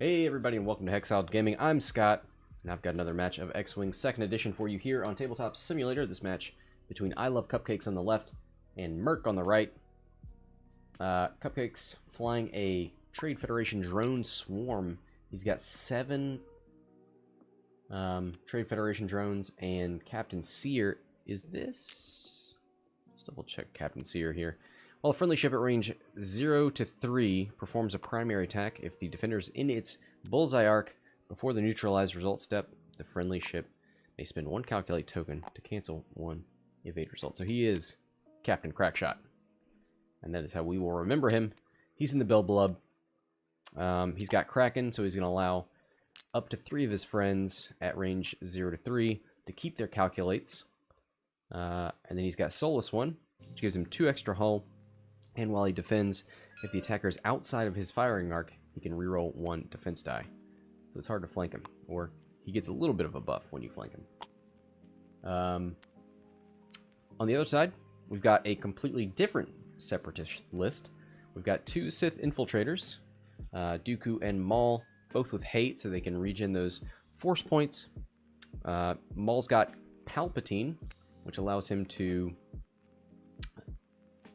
Hey everybody and welcome to Hexiled Gaming. I'm Scott, and I've got another match of X-Wing 2nd Edition for you here on Tabletop Simulator. This match between I Love Cupcakes on the left and Merc on the right. Cupcakes flying a Trade Federation drone swarm. He's got 7 Trade Federation drones, and Captain Sear, is this? Let's double check Captain Sear here. While a friendly ship at range 0 to 3 performs a primary attack, if the defender is in its bullseye arc before the neutralize result step, the friendly ship may spend 1 calculate token to cancel 1 evade result. So he is Captain Crackshot, and that is how we will remember him. He's in the Belblub. He's got Kraken, so he's going to allow up to 3 of his friends at range 0 to 3 to keep their calculates. And then he's got Soulless One, which gives him 2 extra hull. And while he defends, if the attacker is outside of his firing arc, he can reroll 1 defense die. So it's hard to flank him, or he gets a little bit of a buff when you flank him. On the other side, we've got a completely different Separatist list. We've got 2 Sith infiltrators, Dooku and Maul, both with hate, so they can regen those force points. Maul's got Palpatine, which allows him to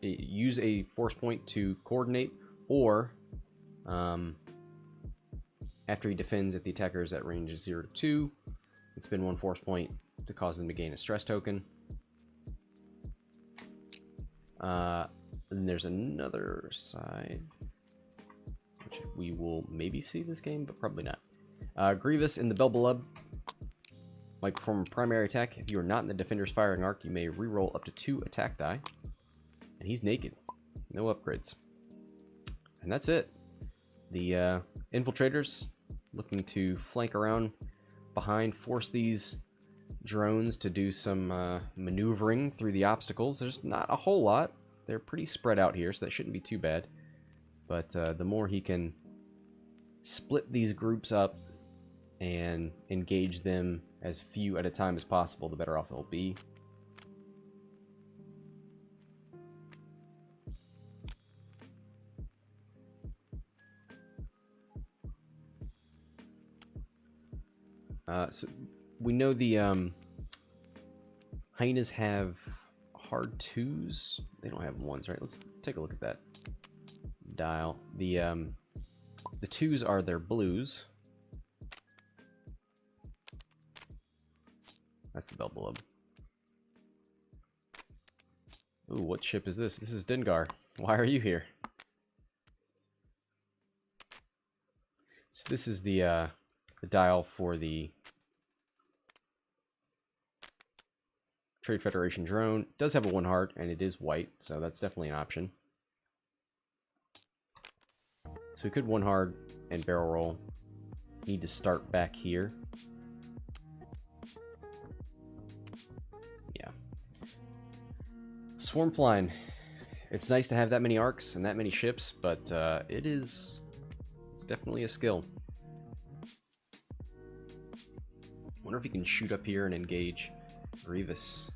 use a force point to coordinate, or after he defends, if the attacker is at range 0 to 2, it's been 1 force point to cause them to gain a stress token. And there's another side, which we will maybe see this game, but probably not. Grievous in the Belblub might perform a primary attack. If you are not in the defender's firing arc, you may reroll up to 2 attack die. And he's naked. No upgrades. And that's it. The infiltrators looking to flank around behind, force these drones to do some maneuvering through the obstacles. There's not a whole lot. They're pretty spread out here, so that shouldn't be too bad. But the more he can split these groups up and engage them as few at a time as possible, the better off they'll be. So we know the hyenas have hard 2s. They don't have 1s, right? Let's take a look at that dial. The 2s are their blues. That's the Belblub. Ooh, what ship is this? This is Dengar. Why are you here? So this is the dial for the Trade Federation drone. It does have a 1 heart, and it is white, so that's definitely an option. So we could 1 hard and barrel roll. Need to start back here. Yeah. Swarm flying. It's nice to have that many arcs and that many ships, but it's definitely a skill. Wonder if he can shoot up here and engage Grievous.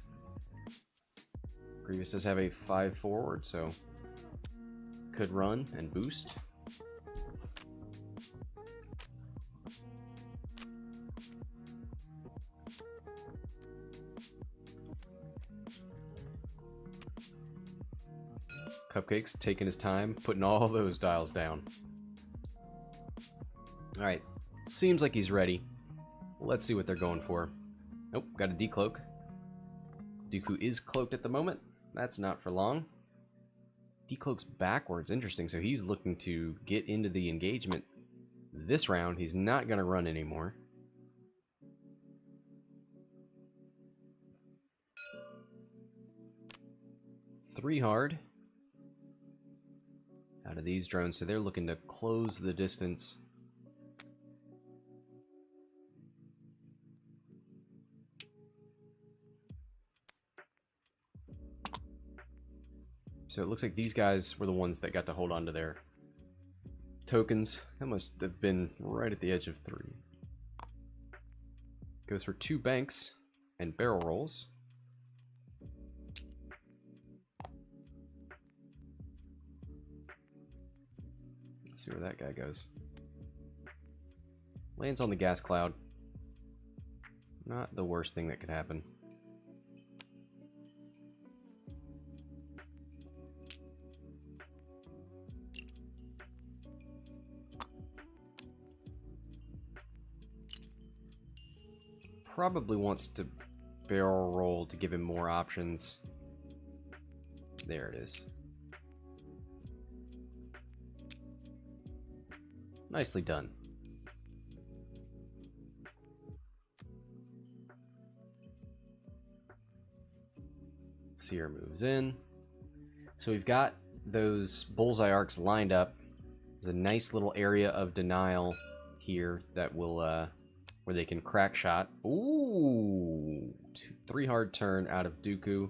Grievous does have a 5 forward, so could run and boost. Cupcake's taking his time, putting all those dials down. Alright, seems like he's ready. Let's see what they're going for. Nope, got a decloak. Dooku is cloaked at the moment. That's not for long. Decloak's backwards. Interesting. So he's looking to get into the engagement this round. He's not going to run anymore. Three hard out of these drones. So they're looking to close the distance. So it looks like these guys were the ones that got to hold on to their tokens. That must have been right at the edge of 3. Goes for 2 banks and barrel rolls. Let's see where that guy goes. Lands on the gas cloud. Not the worst thing that could happen. Probably wants to barrel roll to give him more options. There it is. Nicely done. Sear moves in. So we've got those bullseye arcs lined up. There's a nice little area of denial here that will, where they can crack shot. Ooh! 3 hard turn out of Dooku.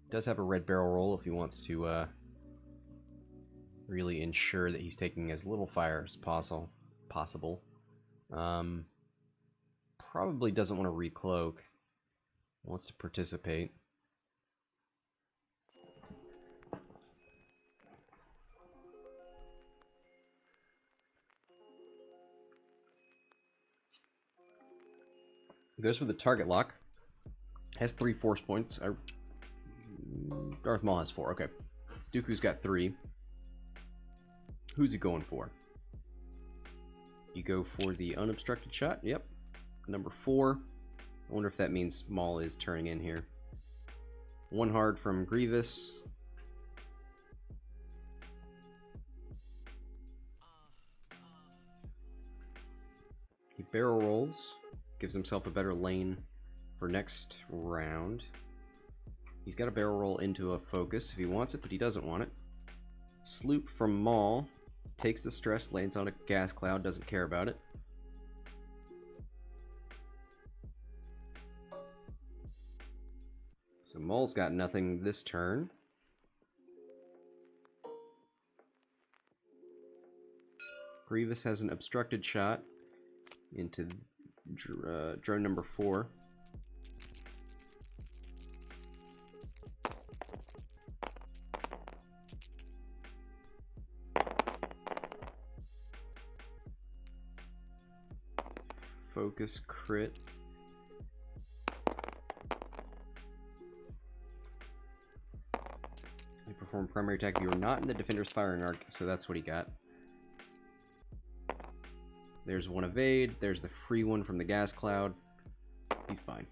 Does have a red barrel roll if he wants to really ensure that he's taking as little fire as possible. Probably doesn't want to recloak. Wants to participate. Goes for the target lock. Has 3 force points. Darth Maul has 4. Okay. Dooku's got 3. Who's he going for? You go for the unobstructed shot. Yep. Number 4. I wonder if that means Maul is turning in here. 1 hard from Grievous. He barrel rolls. Gives himself a better lane for next round. He's got a barrel roll into a focus if he wants it, but he doesn't want it. Sloop from Maul. Takes the stress, lands on a gas cloud, doesn't care about it. So Maul's got nothing this turn. Grievous has an obstructed shot into drone number 4. Focus crit. You perform primary attack if you are not in the defender's firing arc, so that's what he got. There's 1 evade. There's the free one from the gas cloud. He's fine.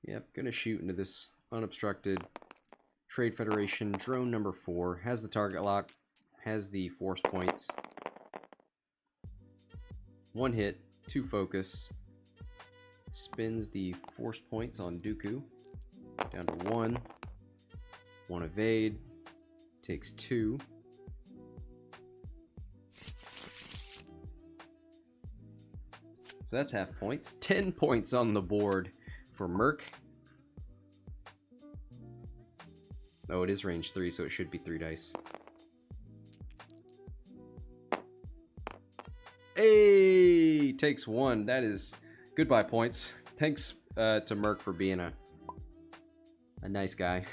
Yep, gonna shoot into this unobstructed Trade Federation. Drone number 4 has the target lock, has the force points. 1 hit, 2 focus. Spins the force points on Dooku. Down to 1. 1 evade. Takes 2. So that's half points. 10 points on the board for Merc. Oh, it is range 3, so it should be 3 dice. Hey! Takes 1. That is goodbye points. Thanks to Merc for being a nice guy.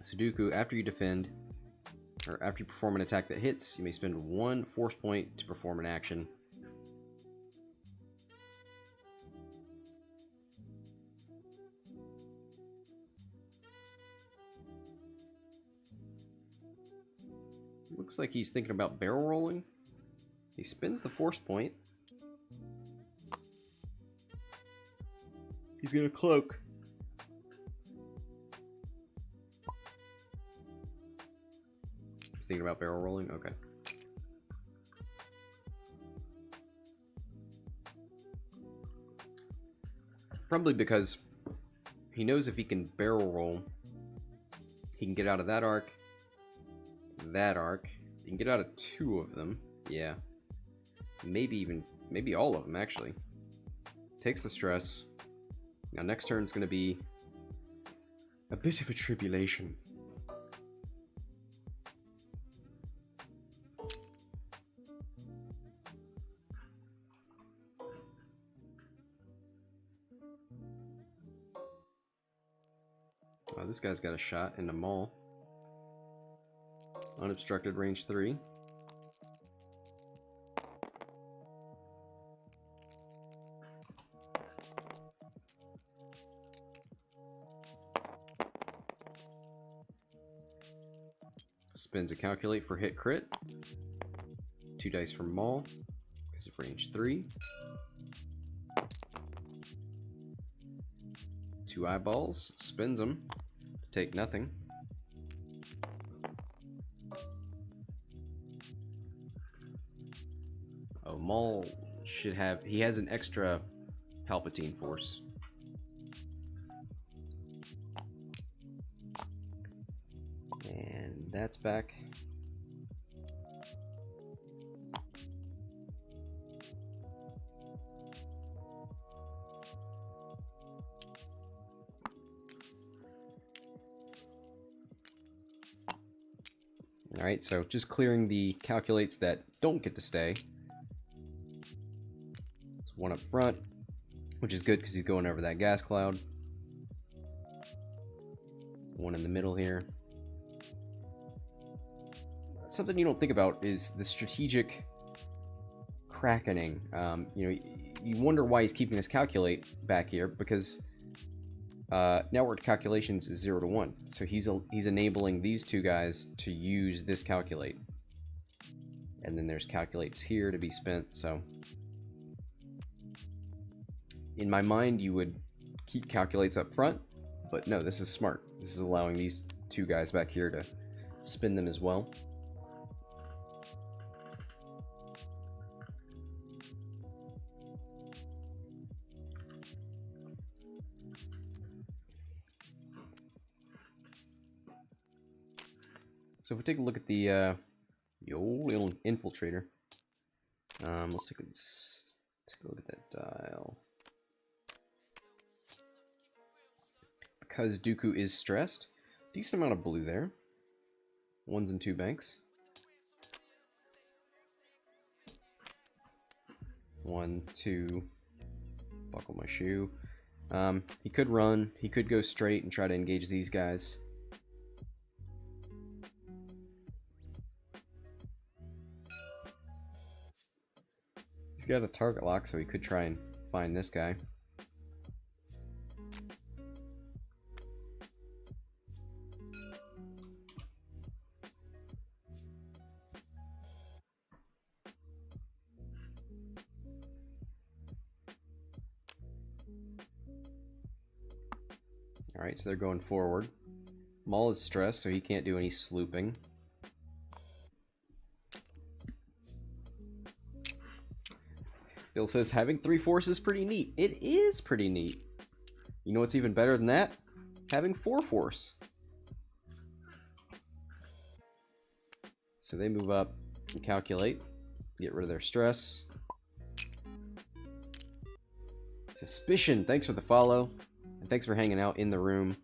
So Dooku, after you defend, or after you perform an attack that hits, you may spend 1 force point to perform an action. Looks like he's thinking about barrel rolling. He spins the force point. He's gonna cloak. He's thinking about barrel rolling? Okay. Probably because he knows if he can barrel roll, he can get out of that arc, he can get out of 2 of them. Yeah. Maybe all of them, actually. Takes the stress. Now next turn's gonna be a bit of a tribulation. Oh, this guy's got a shot into Maul. Unobstructed range 3. Spins a calculate for hit crit. 2 dice from Maul because of range 3. 2 eyeballs. Spins them. Take nothing. Oh, Maul should have... He has an extra Palpatine force. And that's back. Alright, so just clearing the calculates that don't get to stay. It's one up front, which is good because he's going over that gas cloud. One in the middle here. Something you don't think about is the strategic crackening. You know, you wonder why he's keeping this calculate back here, because network calculations is 0 to 1. So he's enabling these two guys to use this calculate. And then there's calculates here to be spent. So in my mind, you would keep calculates up front, but no, this is smart. This is allowing these two guys back here to spin them as well. So if we take a look at the old little infiltrator, let's take a look at that dial. Because Dooku is stressed, decent amount of blue there. 1s and 2 banks. 1, 2. Buckle my shoe. He could run. He could go straight and try to engage these guys. He's got a target lock, so he could try and find this guy. Alright, so they're going forward. Maul is stressed, so he can't do any slooping. Bill says, having 3 force is pretty neat. It is pretty neat. You know what's even better than that? Having 4 force. So they move up and calculate. Get rid of their stress. Suspicion, thanks for the follow. And thanks for hanging out in the room.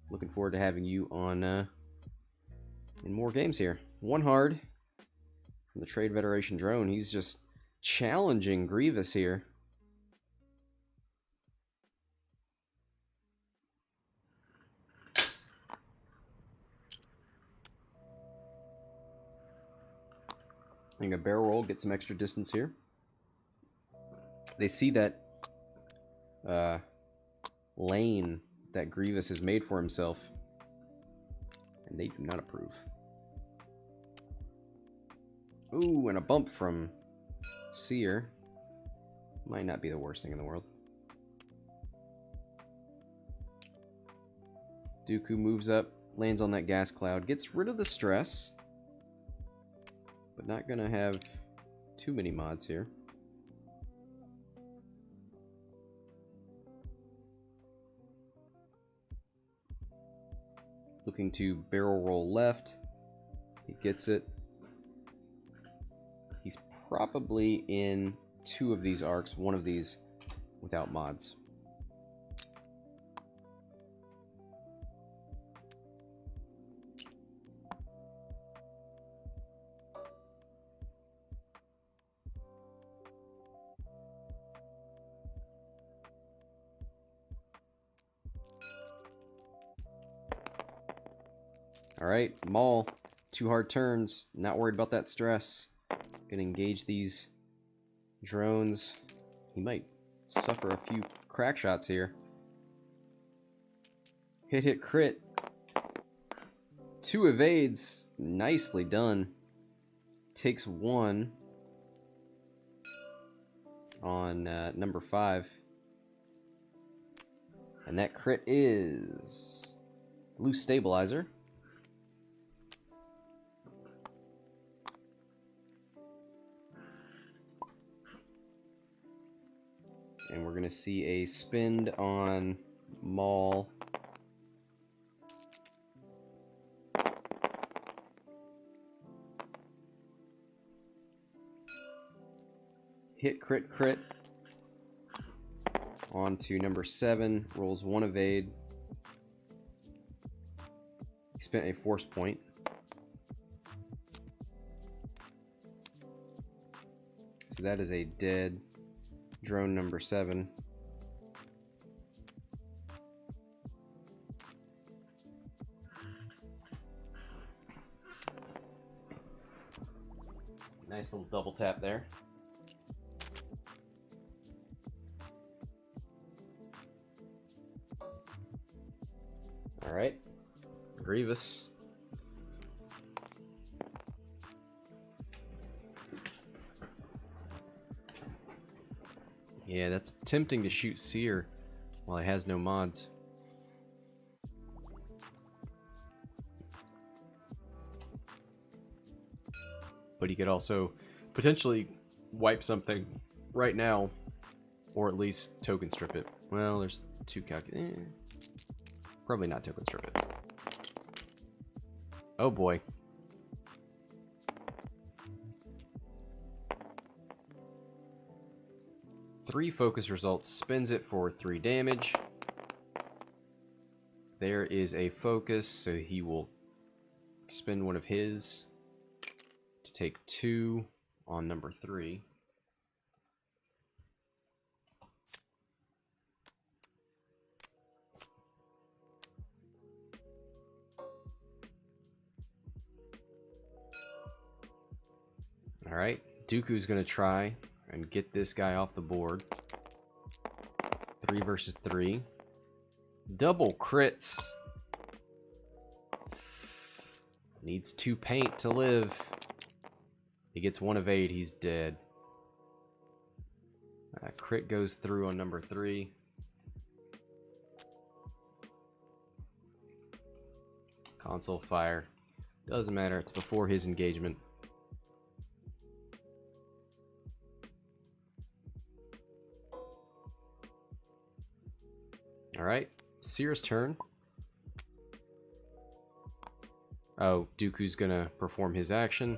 Looking forward to having you on in more games here. One hard from the Trade Federation drone. He's just challenging Grievous here. I think a barrel roll, get some extra distance here. They see that lane that Grievous has made for himself, and they do not approve. Ooh, and a bump from Sear. Might not be the worst thing in the world. Dooku moves up, lands on that gas cloud, gets rid of the stress, but not gonna have too many mods here. Looking to barrel roll left. He gets it. He's probably in 2 of these arcs, 1 of these without mods. Alright, Maul. 2 hard turns. Not worried about that stress. Gonna engage these drones. He might suffer a few crack shots here. Hit, crit. 2 evades. Nicely done. Takes 1 on number 5. And that crit is loose stabilizer. And we're going to see a spend on Maul. Hit, crit, crit. On to number 7. Rolls 1 evade. He spent a force point. So that is a dead drone number 7. Nice little double tap there. Alright, Grievous. Yeah, that's tempting to shoot Sear while he has no mods. But he could also potentially wipe something right now, or at least token strip it. Well, there's 2 Probably not token strip it. Oh boy. Three focus results, spins it for 3 damage. There is a focus, so he will spend one of his to take 2 on number 3. Alright, Dooku's going to try and get this guy off the board. 3 versus 3. Double crits. Needs 2 paint to live. He gets 1 evade, he's dead. Crit goes through on number 3. Console fire. Doesn't matter, it's before his engagement. Alright, Sear's turn. Oh, Dooku's gonna perform his action,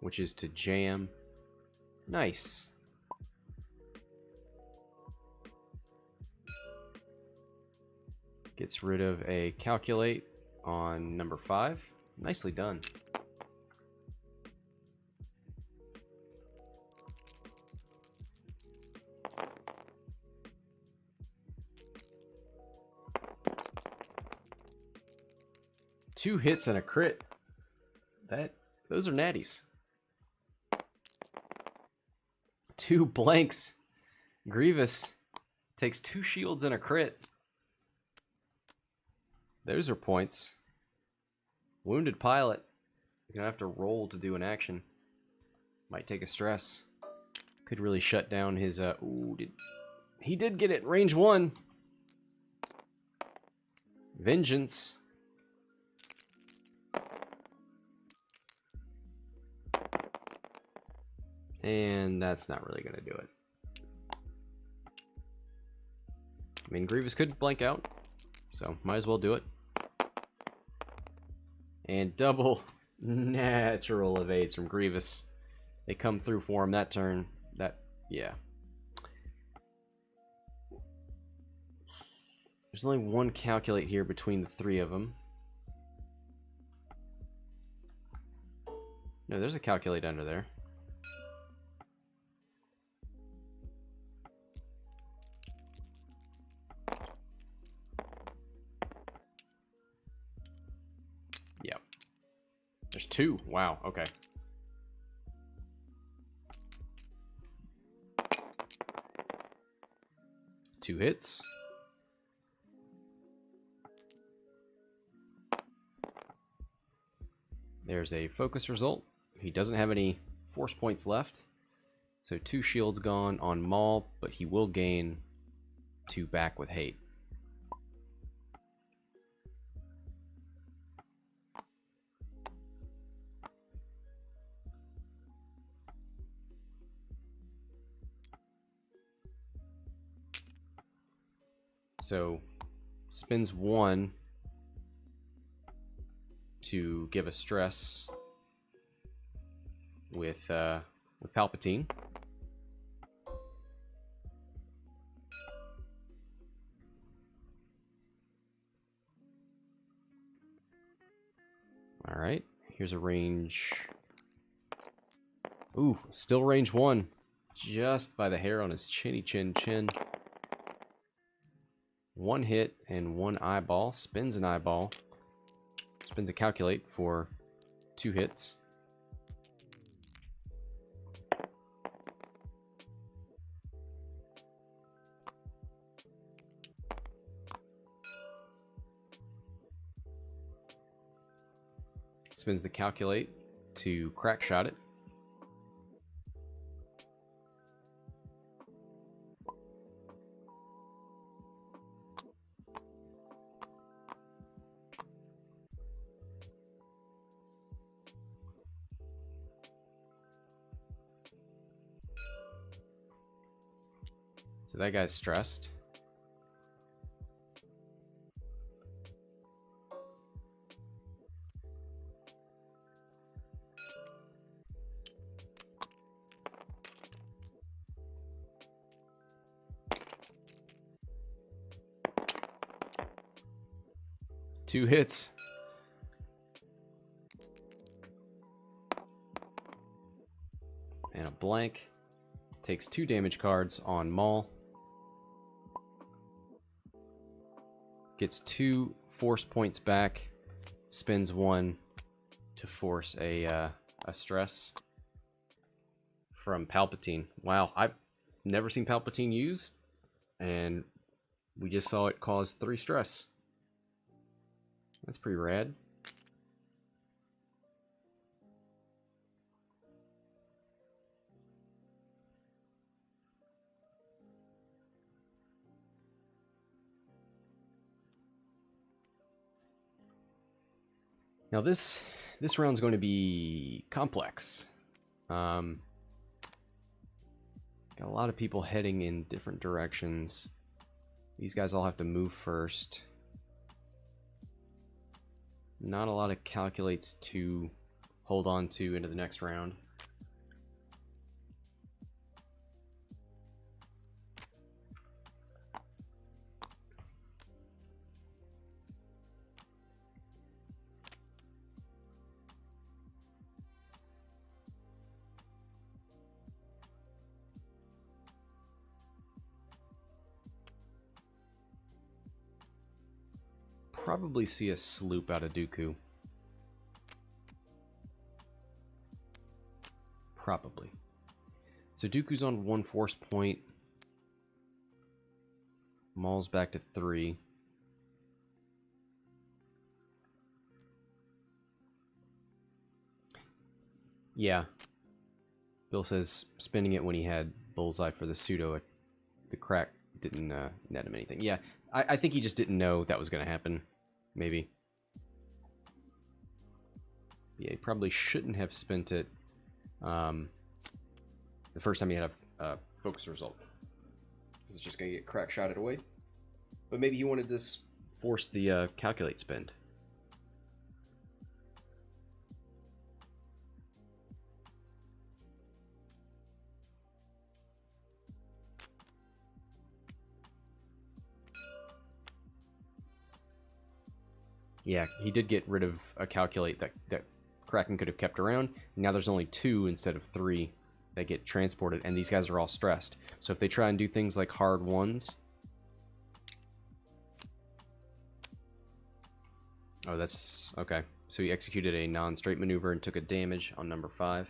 which is to jam. Nice. Gets rid of a calculate on number 5. Nicely done. Two hits and a crit. Those are natties. 2 blanks. Grievous takes 2 shields and a crit. Those are points. Wounded pilot. You're gonna have to roll to do an action. Might take a stress. Could really shut down his he did get it, range 1. Vengeance. And that's not really going to do it. I mean, Grievous could blank out, so might as well do it. And double natural evades from Grievous. They come through for him that turn. Yeah. There's only 1 calculate here between the 3 of them. No, there's a calculate under there. range 2. Wow, okay. Two hits. There's a focus result. He doesn't have any force points left. So 2 shields gone on Maul, but he will gain 2 back with hate. So spins 1 to give a stress with Palpatine. All right, here's a range. Ooh, still range 1, just by the hair on his chinny chin. 1 hit and 1 eyeball. Spins an eyeball. Spins a calculate for 2 hits. Spins the calculate to crack shot it. So that guy's stressed. Two hits. And a blank. Takes 2 damage cards on Maul. Gets 2 force points back. Spins 1 to force a stress from Palpatine. Wow, I've never seen Palpatine used, and we just saw it cause 3 stress. That's pretty rad. Now this round's going to be complex. Got a lot of people heading in different directions. These guys all have to move first. Not a lot of calculates to hold on to into the next round. Probably see a sloop out of Dooku. Probably. So Dooku's on 1 force point. Maul's back to 3. Yeah. Bill says spinning it when he had bullseye for the pseudo, the crack didn't net him anything. Yeah, I think he just didn't know that was going to happen. Maybe. Yeah, he probably shouldn't have spent it the first time he had a focus result. Because it's just going to get crack shotted away. But maybe he wanted to force the calculate spend. Yeah, he did get rid of a calculate that Kraken could have kept around. Now there's only 2 instead of 3 that get transported, and these guys are all stressed. So if they try and do things like hard 1s... Oh, that's... okay. So he executed a non-straight maneuver and took a damage on number 5.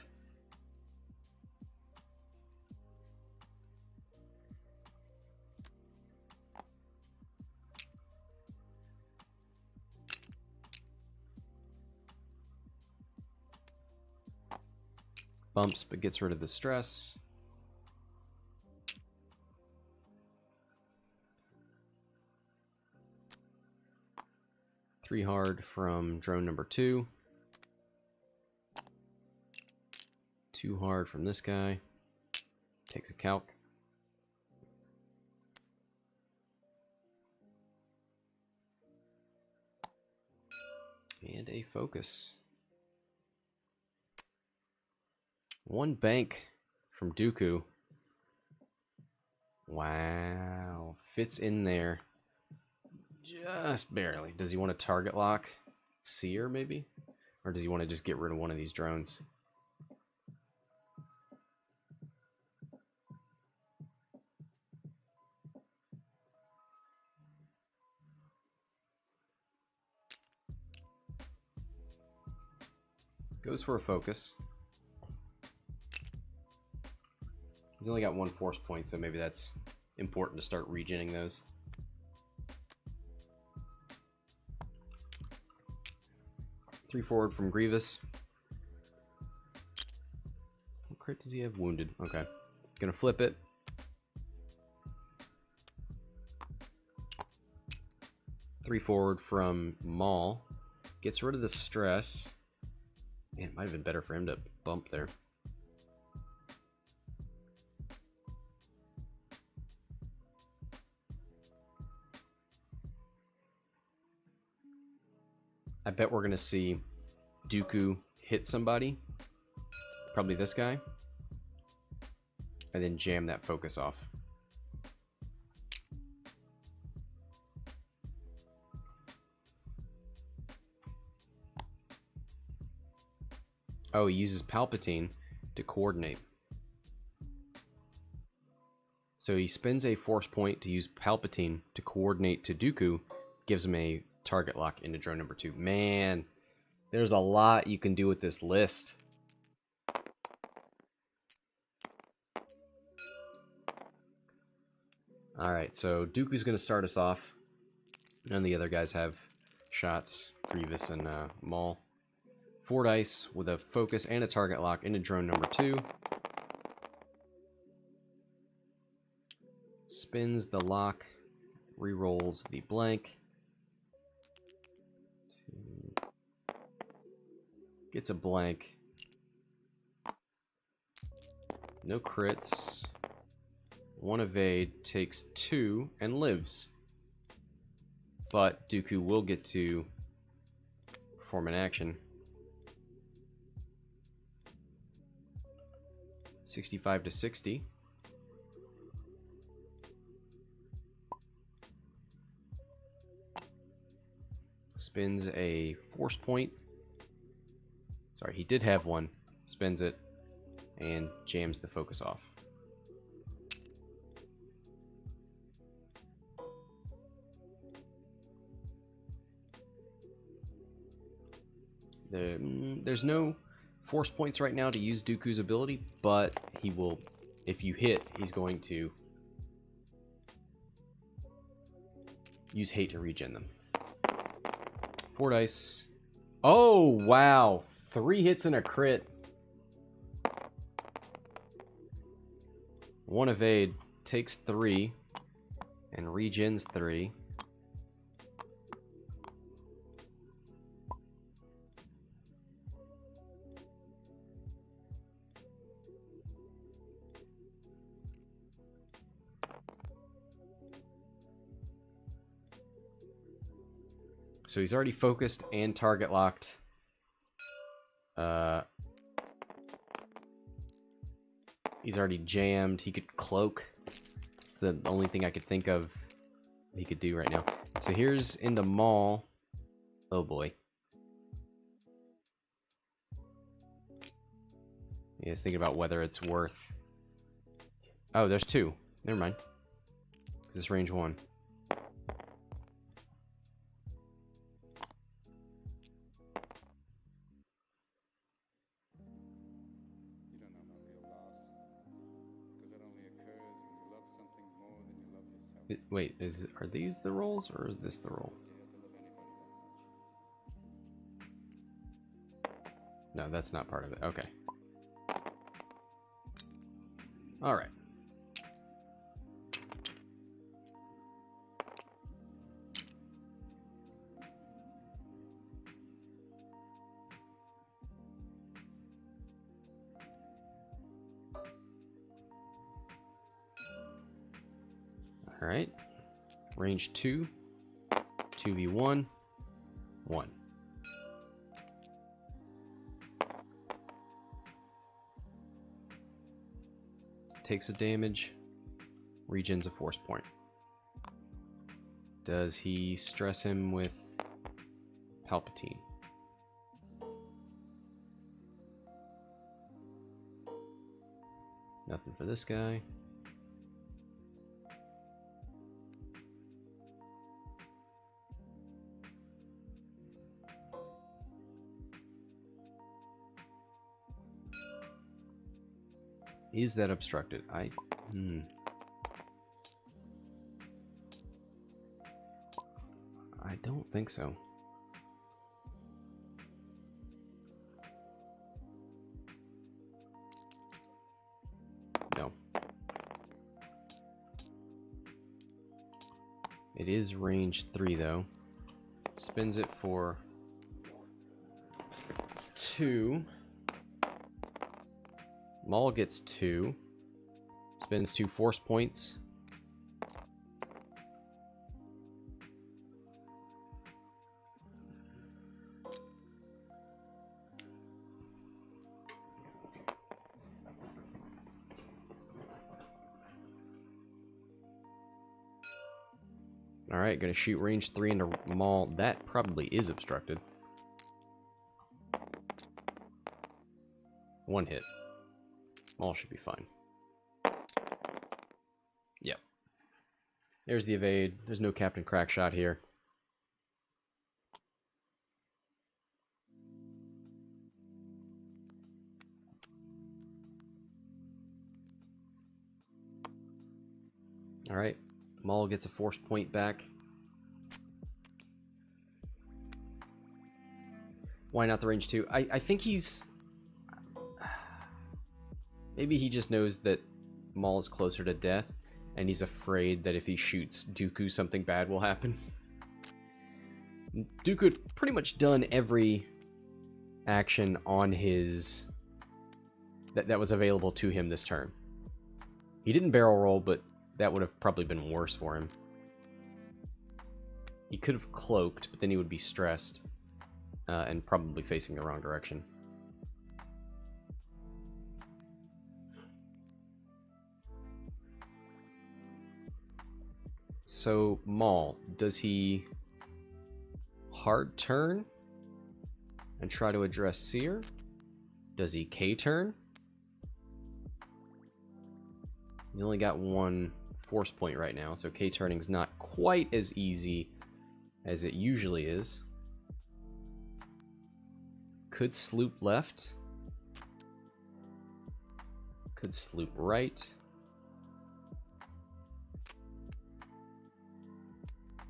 Bumps, but gets rid of the stress. Three hard from drone number 2. 2 hard from this guy. Takes a calc. And a focus. 1 bank from Dooku. Wow. Fits in there. Just barely. Does he want to target lock Sear, maybe? Or does he want to just get rid of one of these drones? Goes for a focus. He's only got 1 force point, so maybe that's important to start regenning those. Three forward from Grievous. What crit does he have? Wounded. Okay. Gonna flip it. Three forward from Maul. Gets rid of the stress. Man, it might have been better for him to bump there. I bet we're going to see Dooku hit somebody. Probably this guy. And then jam that focus off. Oh, he uses Palpatine to coordinate. So he spends a force point to use Palpatine to coordinate to Dooku. Gives him a target lock into drone number 2. Man, there's a lot you can do with this list. Alright, so Dooku's going to start us off. None of the other guys have shots. Grievous and Maul. 4 dice with a focus and a target lock into drone number 2. Spins the lock. Rerolls the blank. Gets a blank. No crits. 1 evade, takes 2, and lives. But Dooku will get to perform an action. 65 to 60. Spins a force point. Sorry, he did have one. Spins it and jams the focus off. There's no force points right now to use Dooku's ability, but he will, if you hit, he's going to use hate to regen them. 4 dice. Oh, wow. 3 hits and a crit. 1 evade, takes 3, and regens 3. So he's already focused and target locked. He's already jammed. He could cloak. It's the only thing I could think of he could do right now. So here's into Maul. Oh boy. Yeah, he's thinking about whether it's worth... Oh, there's 2. Never mind. This is range 1. Wait, are these the rolls, or is this the roll? No, that's not part of it. Okay. All right. All right. Range 2, 2v1, 1. Takes a damage, regens a force point. Does he stress him with Palpatine? Nothing for this guy. Is that obstructed? I don't think so. No. It is range 3 though. Spins it for 2. Maul gets 2. Spends 2 force points. Alright, gonna shoot range 3 into Maul. That probably is obstructed. 1 hit. Maul should be fine. Yep. There's the evade. There's no Captain Crackshot here. Alright. Maul gets a force point back. Why not the range 2? I think he's... Maybe he just knows that Maul is closer to death, and he's afraid that if he shoots Dooku, something bad will happen. Dooku had pretty much done every action on his... that was available to him this turn. He didn't barrel roll, but that would have probably been worse for him. He could have cloaked, but then he would be stressed, and probably facing the wrong direction. So, Maul, does he hard turn and try to address Sear? Does he K-turn? He's only got 1 force point right now, so K-turning's not quite as easy as it usually is. Could sloop left. Could sloop right.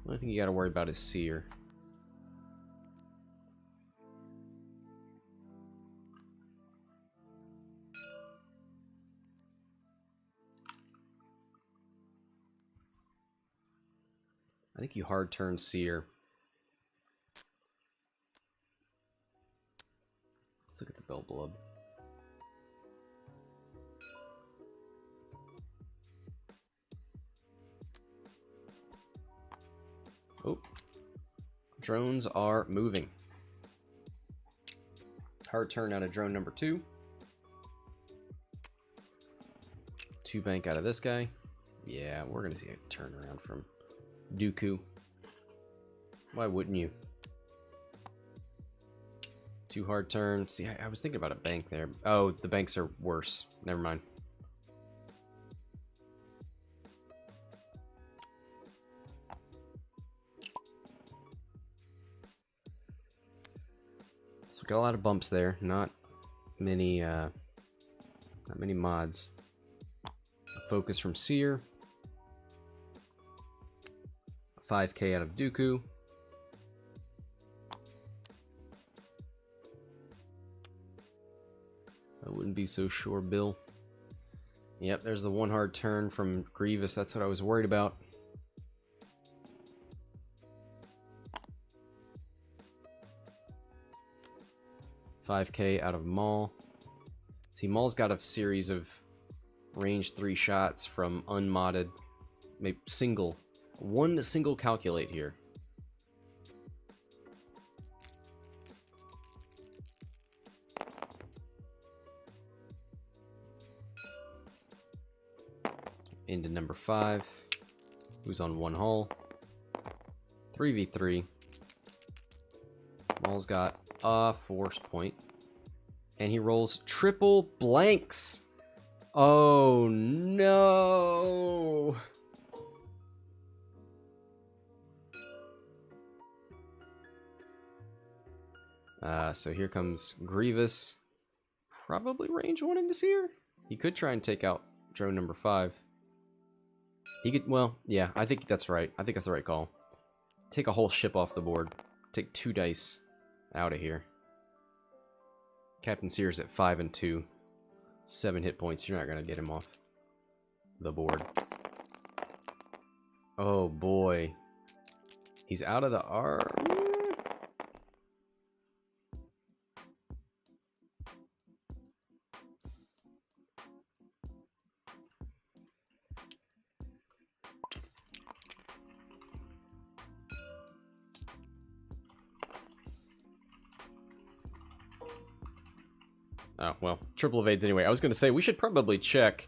The only thing you gotta worry about is Sear. I think you hard turn Sear. Let's look at the Bell Blub. Oh, drones are moving. Hard turn out of drone number 2. 2 bank out of this guy. Yeah, we're gonna see a turnaround from Dooku. Why wouldn't you? 2 hard turn. See, I was thinking about a bank there. Oh, the banks are worse. Never mind. So got a lot of bumps there. Not many mods. A focus from Sear. 5k out of Dooku. I wouldn't be so sure, Bill. Yep, there's the one hard turn from Grievous. That's what I was worried about. $5k out of Maul. See, Maul's got a series of range 3 shots from unmodded, maybe one single calculate here. Into number 5, who's on 1 hull. 3v3. Maul's got a force point. And he rolls triple blanks. Oh no! So here comes Grievous. Probably range 1 into Sear. He could try and take out drone number 5. He could, well, yeah, I think that's right. I think that's the right call. Take a whole ship off the board. Take 2 dice out of here. Captain Sear's at 5 and 2. 7 hit points. You're not going to get him off the board. Oh boy. He's out of the R. Oh, well, triple evades anyway. I was going to say, we should probably check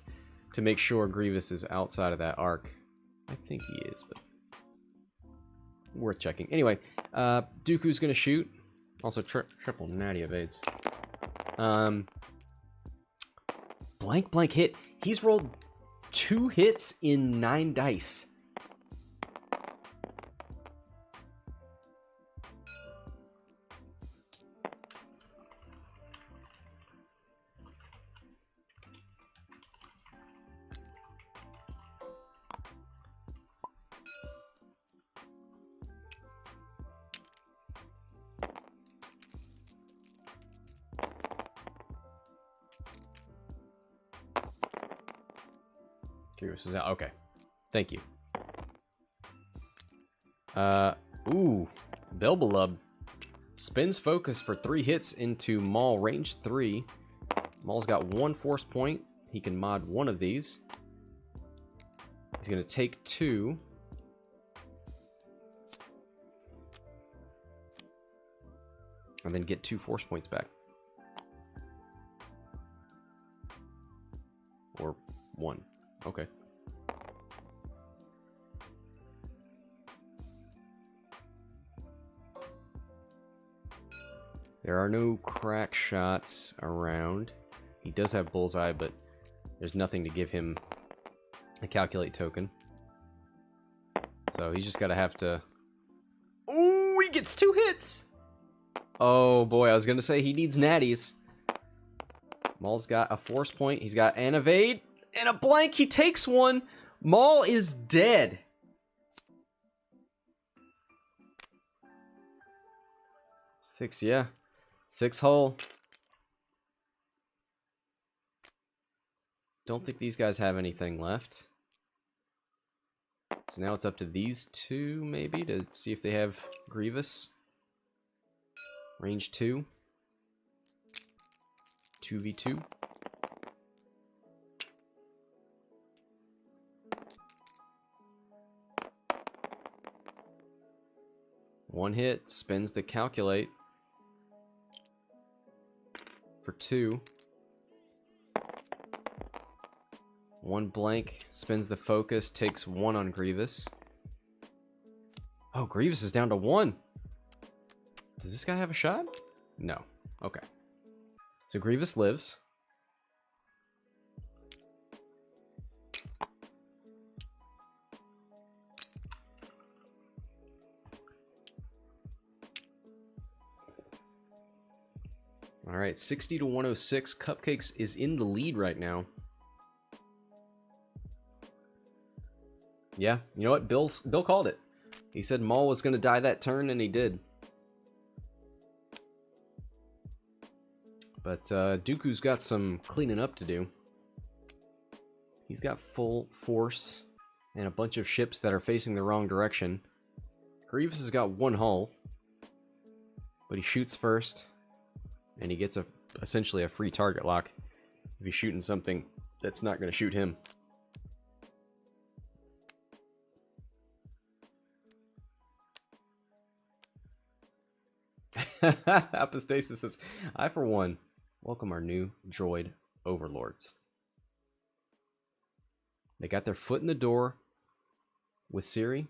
to make sure Grievous is outside of that arc. I think he is, but worth checking. Anyway, Dooku's going to shoot. Also, triple natty evades. Blank hit. He's rolled 2 hits in 9 dice. Grievous is out. Okay. Thank you. Ooh. Belbelub spins focus for 3 hits into Maul, range 3. Maul's got 1 force point. He can mod 1 of these. He's going to take 2. And then get 2 force points back. Or 1. Okay. There are no crack shots around. He does have bullseye, but there's nothing to give him a calculate token. So he's just gotta have to... Ooh, he gets 2 hits! Oh boy, I was gonna say he needs natties. Maul's got a force point. He's got an evade. And a blank, he takes 1. Maul is dead. Six, yeah. 6 hull. Don't think these guys have anything left. So now it's up to these 2, maybe, to see if they have Grievous. Range 2. 2v2. One hit, spins the calculate for 2. 1 blank, spins the focus, takes 1 on Grievous. Oh, Grievous is down to 1. Does this guy have a shot? No. Okay. So Grievous lives. All right, 60 to 106. Cupcakes is in the lead right now. Yeah, you know what? Bill called it. He said Maul was going to die that turn, and he did. But Dooku's got some cleaning up to do. He's got full force and a bunch of ships that are facing the wrong direction. Grievous has got one hull, but he shoots first, and he gets essentially a free target lock if he's shooting something that's not going to shoot him. Apostasis says, I for one welcome our new droid overlords. They got their foot in the door with Siri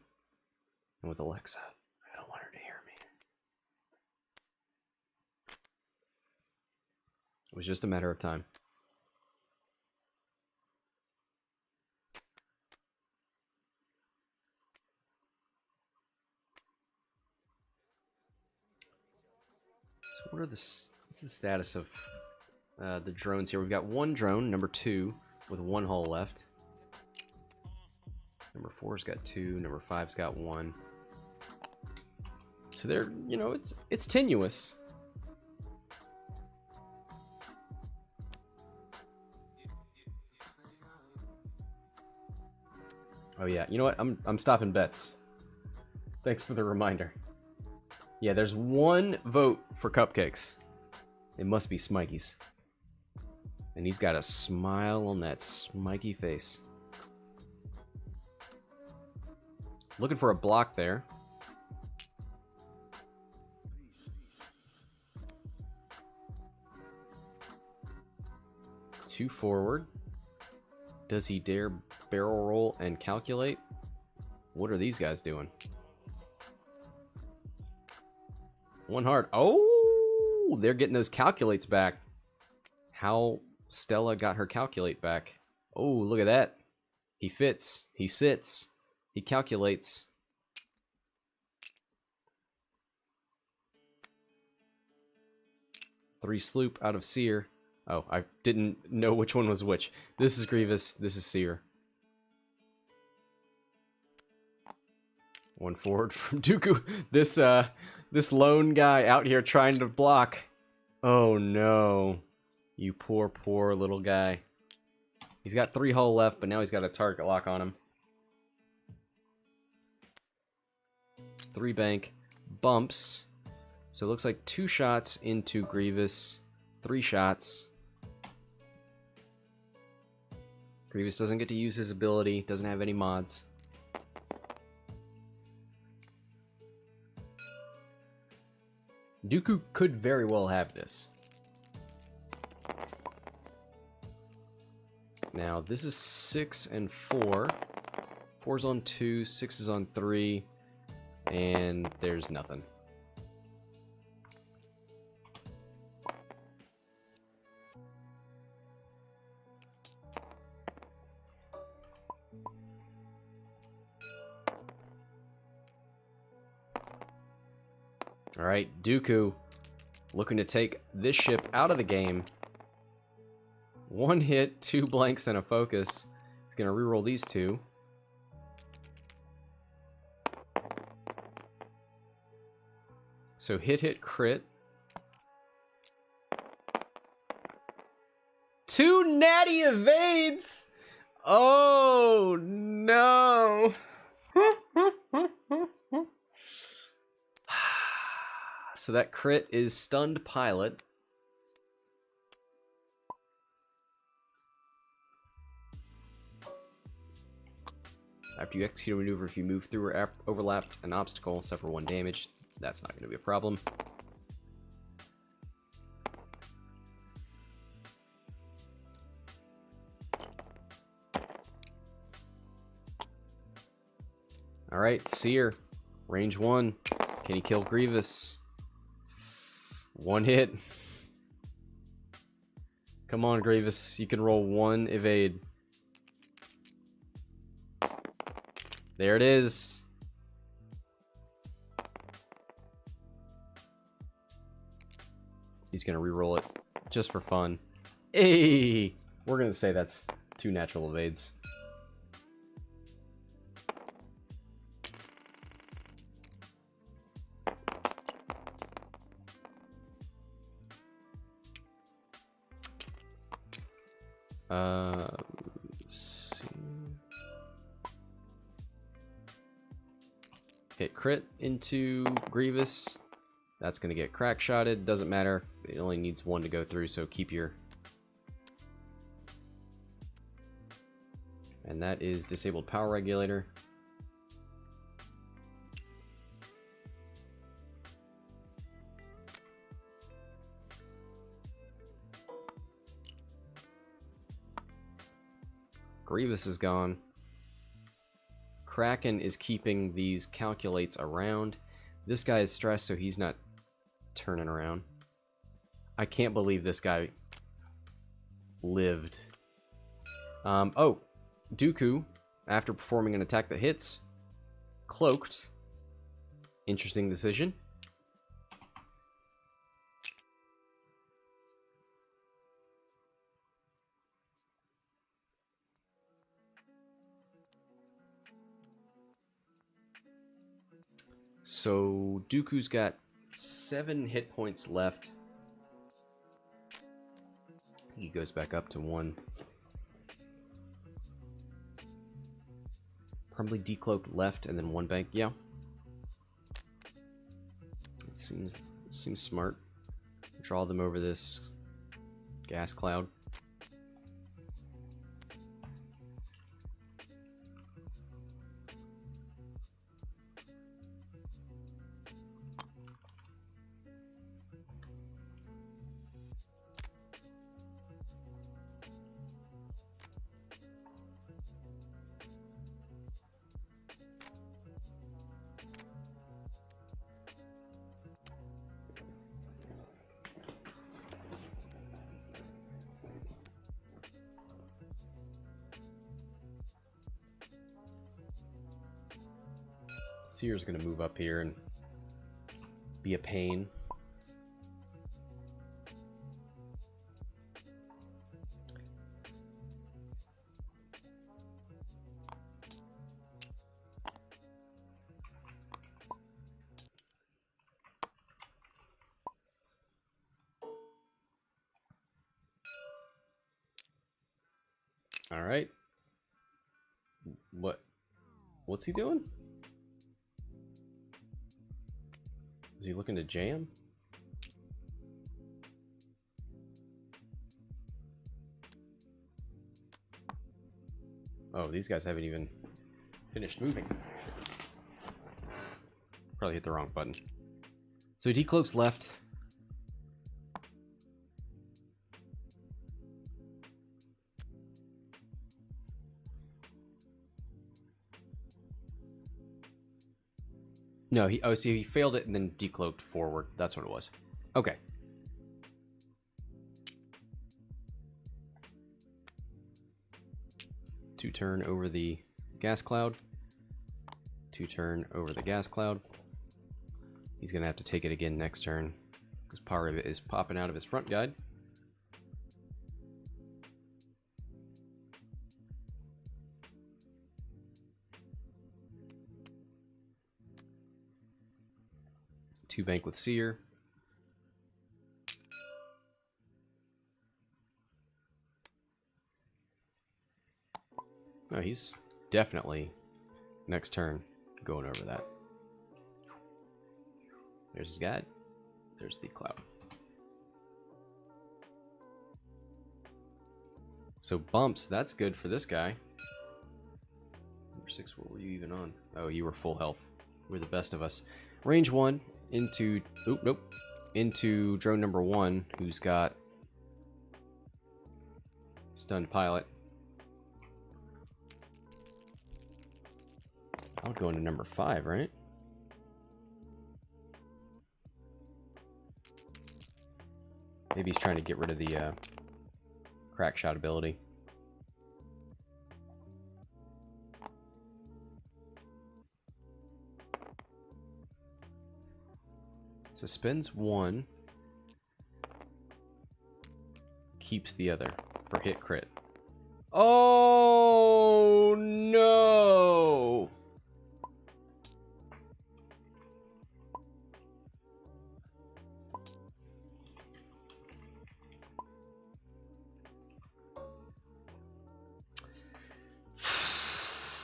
and with Alexa. I don't want her to hear me. It was just a matter of time. So what's the status of the drones here? We've got one drone, number 2, with one hull left. Number 4's got 2, number 5's got 1. So they're, you know, it's tenuous. Oh yeah, you know what? I'm stopping bets. Thanks for the reminder. Yeah, there's one vote for cupcakes. It must be Smikey's. And he's got a smile on that smiky face. Looking for a block there. Two forward. Does he dare barrel roll and calculate? What are these guys doing? One hard. Oh, they're getting those calculates back. How Stella got her calculate back. Oh, look at that. He fits. He sits. He calculates. Three sloop out of Sear. Oh, I didn't know which one was which. This is Grievous. This is Sear. One forward from Dooku. This lone guy out here trying to block. Oh no. You poor, poor little guy. He's got 3 hull left, but now he's got a target lock on him. 3 bank. Bumps. So it looks like 2 shots into Grievous. 3 shots. Grievous doesn't get to use his ability. Doesn't have any mods. Dooku could very well have this. Now, this is 6 and 4. 4's on 2, 6 is on 3, and there's nothing. Alright, Dooku looking to take this ship out of the game. 1 hit, 2 blanks, and a focus. He's going to reroll these 2. So hit, crit. 2 natty evades! Oh, no! So that crit is stunned pilot. After you execute a maneuver, if you move through or overlap an obstacle, suffer 1 damage. That's not going to be a problem. Alright, Sear. Range 1. Can he kill Grievous? 1 hit. Come on, Grievous. You can roll 1 evade. There it is. He's going to reroll it just for fun. Hey! We're going to say that's 2 natural evades. Let's see. Hit crit into Grievous. That's going to get crack shotted. Doesn't matter. It only needs one to go through, so keep your... And that is disabled power regulator. Grievous is gone. Kraken is keeping these calculates around. This guy is stressed, so he's not turning around. I can't believe this guy lived. Oh, Dooku, after performing an attack that hits, cloaked. Interesting decision. So Dooku's got 7 hit points left. He goes back up to 1. Probably decloaked left and then 1 bank. Yeah. It seems smart. Draw them over this gas cloud. Sear's gonna move up here and be a pain. All right. What's he doing? Is he looking to jam? Oh, these guys haven't even finished moving. Probably hit the wrong button. So decloaks left. No, oh, so he failed it and then decloaked forward. That's what it was. Okay. Two turn over the gas cloud. Two turn over the gas cloud. He's gonna have to take it again next turn because part of it is popping out of his front guide. Two bank with Sear. No, he's definitely next turn going over that. There's his guide. There's the cloud. So bumps, that's good for this guy. Number 6, what were you even on? Oh, you were full health. We're the best of us. Range 1 into, into drone number 1, who's got stunned pilot. I would go into number 5, right? Maybe he's trying to get rid of the crack shot ability. Suspends 1, keeps the other for hit crit. Oh no!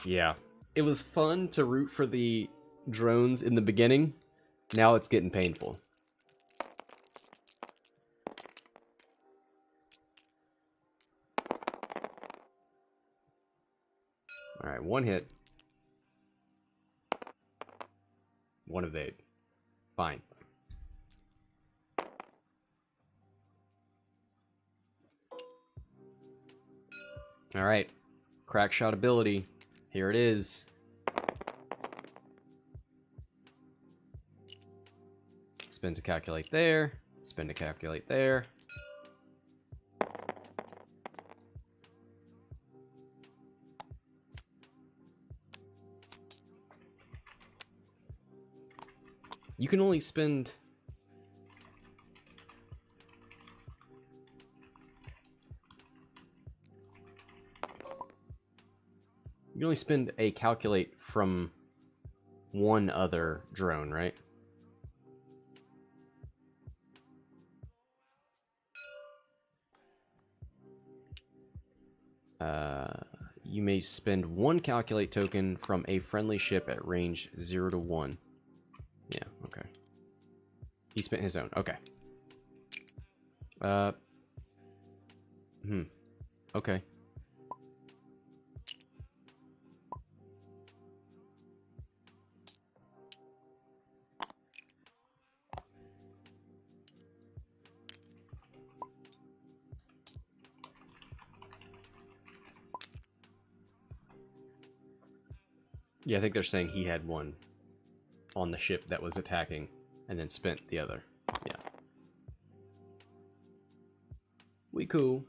Yeah. It was fun to root for the drones in the beginning. Now it's getting painful. Alright, 1 hit. 1 evade. Fine. Alright. Crack shot ability. Here it is. Spin to calculate there. Spin to calculate there. You can only spend... You can only spend a calculate from one other drone, right? You may spend 1 calculate token from a friendly ship at range 0 to 1. Yeah, okay. He spent his own. Okay. Okay. Yeah, I think they're saying he had 1 on the ship that was attacking and then spent the other. Yeah. We cool.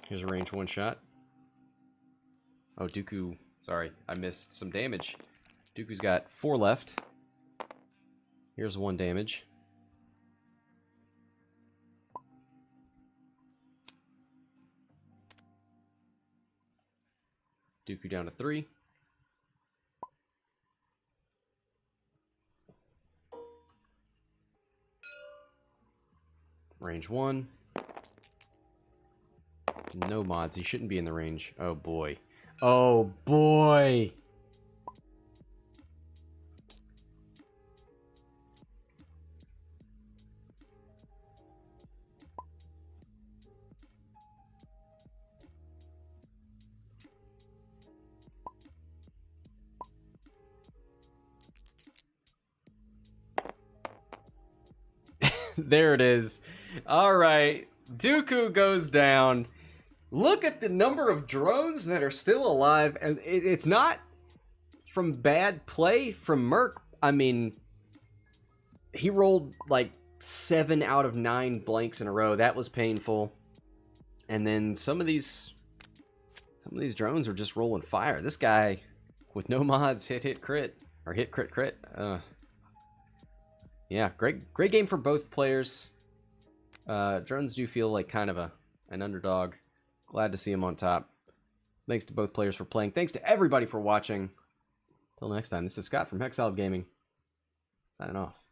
Here's a range 1 shot. Oh, Dooku. Sorry, I missed some damage. Dooku's got 4 left. Here's 1 damage. Dooku down to 3. Range 1. No mods. He shouldn't be in the range. Oh boy. Oh boy! There it is. Alright. Dooku goes down. Look at the number of drones that are still alive. And it's not from bad play from Merc. I mean, he rolled like 7 out of 9 blanks in a row. That was painful. And then some of these drones are just rolling fire. This guy with no mods hit crit. Or hit crit. Yeah, great game for both players. Drones do feel like kind of an underdog. Glad to see him on top. Thanks to both players for playing. Thanks to everybody for watching. Till next time, this is Scott from Hexiled Gaming. Signing off.